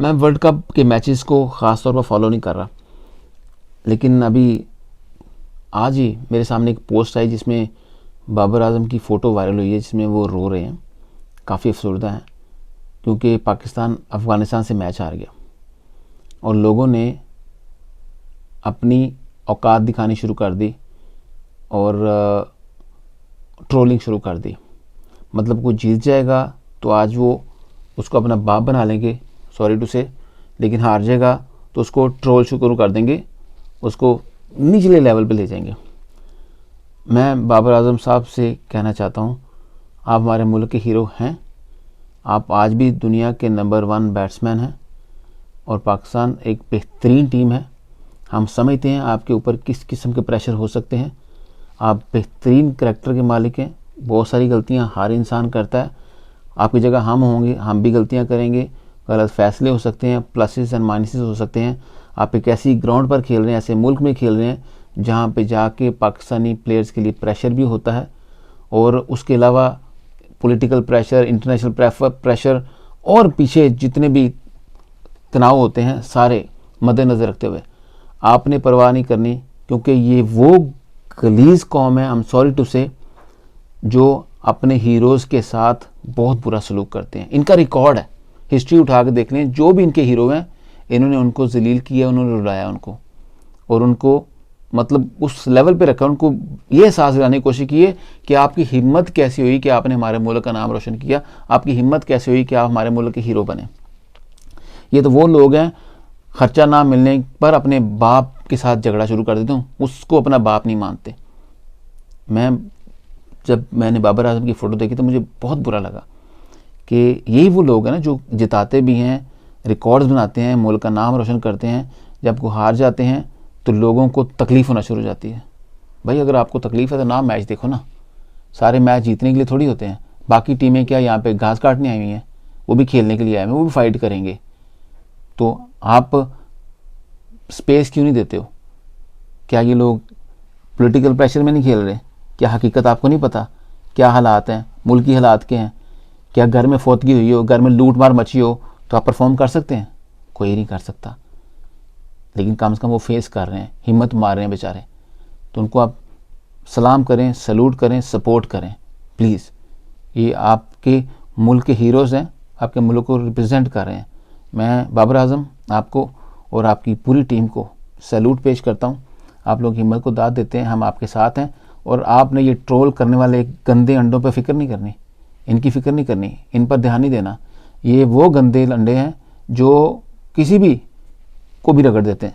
मैं world cup के matches को ख़ास तौर पर फॉलो नहीं कर रहा, लेकिन अभी आज ही मेरे सामने एक पोस्ट आई जिसमें बाबर आजम की फ़ोटो वायरल हुई है, जिसमें वो रो रहे हैं, काफ़ी अफसरदा हैं, क्योंकि पाकिस्तान अफ़गानिस्तान से मैच हार गया और लोगों ने अपनी औकात दिखानी शुरू कर दी और ट्रोलिंग शुरू कर दी। मतलब कोई जीत जाएगा तो आज वो उसको अपना बाप बना लेंगे, सॉरी टू से, लेकिन हार जाएगा तो उसको ट्रोल शुरू कर देंगे, उसको निचले लेवल पे ले जाएंगे। मैं बाबर आजम साहब से कहना चाहता हूँ, आप हमारे मुल्क के हीरो हैं, आप आज भी दुनिया के नंबर 1 बैट्समैन हैं और पाकिस्तान एक बेहतरीन टीम है। हम समझते हैं आपके ऊपर किस किस्म के प्रेशर हो सकते हैं। आप बेहतरीन करैक्टर के मालिक हैं, बहुत सारी गलतियां हर इंसान करता है, आपकी जगह हम होंगे, हम भी गलतियां करेंगे, गलत फैसले हो सकते हैं, प्लसेस एंड माइनसेस हो सकते हैं। आप एक ऐसी ग्राउंड पर खेल रहे हैं, ऐसे मुल्क में खेल रहे हैं जहां पे जाके पाकिस्तानी प्लेयर्स के लिए प्रेशर भी होता है और उसके अलावा पॉलिटिकल प्रेशर, इंटरनेशनल प्रेशर और पीछे जितने भी तनाव होते हैं सारे मद्देनज़र रखते हुए आपने परवाह नहीं करनी, क्योंकि ये वो गलीज़ कौम है, आई एम सॉरी टू से, जो अपने हीरोज़ के साथ बहुत बुरा सलूक करते हैं। इनका रिकॉर्ड है, हिस्ट्री उठा के देख लें, जो भी इनके हीरो हैं इन्होंने उनको जलील किया, उन्होंने रुलाया उनको और उनको मतलब उस लेवल पे रखा, उनको ये एहसास दिलाने की कोशिश की है कि आपकी हिम्मत कैसी हुई कि आपने हमारे मुल्क का नाम रोशन किया, आपकी हिम्मत कैसे हुई कि आप हमारे मुल्क के हीरो बने। ये तो वो लोग हैं खर्चा ना मिलने पर अपने बाप के साथ झगड़ा शुरू कर देते हूँ, उसको अपना बाप नहीं मानते। जब मैंने बाबर आजम की फ़ोटो देखी तो मुझे बहुत बुरा लगा कि यही वो लोग हैं ना जो जिताते भी हैं, रिकॉर्ड्स बनाते हैं, मुल्क का नाम रोशन करते हैं, जब को हार जाते हैं तो लोगों को तकलीफ़ होना शुरू हो जाती है। भाई अगर आपको तकलीफ़ है तो ना मैच देखो ना, सारे मैच जीतने के लिए थोड़ी होते हैं। बाकी टीमें क्या यहाँ पे घास काटने आई हुई हैं, वो भी खेलने के लिए आए हैं, वो भी फाइट करेंगे, तो आप स्पेस क्यों नहीं देते हो? क्या ये लोग पॉलिटिकल प्रेशर में नहीं खेल रहे? क्या हकीकत आपको नहीं पता? क्या हालात हैं, मुल्क की हालात के हैं? क्या घर में फौतगी हुई हो, घर में लूट मार मची हो तो आप परफॉर्म कर सकते हैं? कोई नहीं कर सकता, लेकिन कम से कम वो फेस कर रहे हैं, हिम्मत मार रहे हैं बेचारे, तो उनको आप सलाम करें, सैल्यूट करें, सपोर्ट करें प्लीज़। ये आपके मुल्क के हीरोज़ हैं, आपके मुल्क को रिप्रेजेंट कर रहे हैं। मैं बाबर आजम आपको और आपकी पूरी टीम को सैल्यूट पेश करता हूँ। आप लोग हिम्मत को दाद देते हैं, हम आपके साथ हैं और आपने ये ट्रोल करने वाले गंदे अंडों पर फिक्र नहीं करनी, इनकी फ़िक्र नहीं करनी, इन पर ध्यान नहीं देना। ये वो गंदे अंडे हैं जो किसी भी को भी रगड़ देते हैं,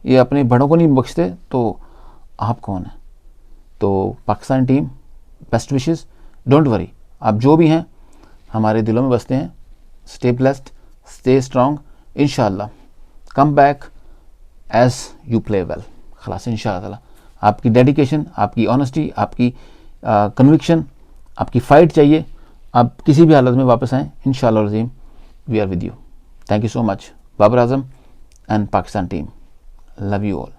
ये अपने बड़ों को नहीं बख्शते, तो आप कौन हैं? तो Pakistan team, best wishes, don't worry, आप जो भी हैं हमारे दिलों में बसते हैं। स्टे ब्लेस्ड, स्टे स्ट्रॉन्ग, इंशाल्लाह come back as you play well. खलास इंशाल्लाह आपकी डेडिकेशन, आपकी ऑनेस्टी, आपकी कन्विक्शन, आपकी फ़ाइट चाहिए, आप किसी भी हालत में वापस आएँ इंशाल्लाह रज़ीम, we are with you. Thank you so much Babar Azam and Pakistan team, love you all.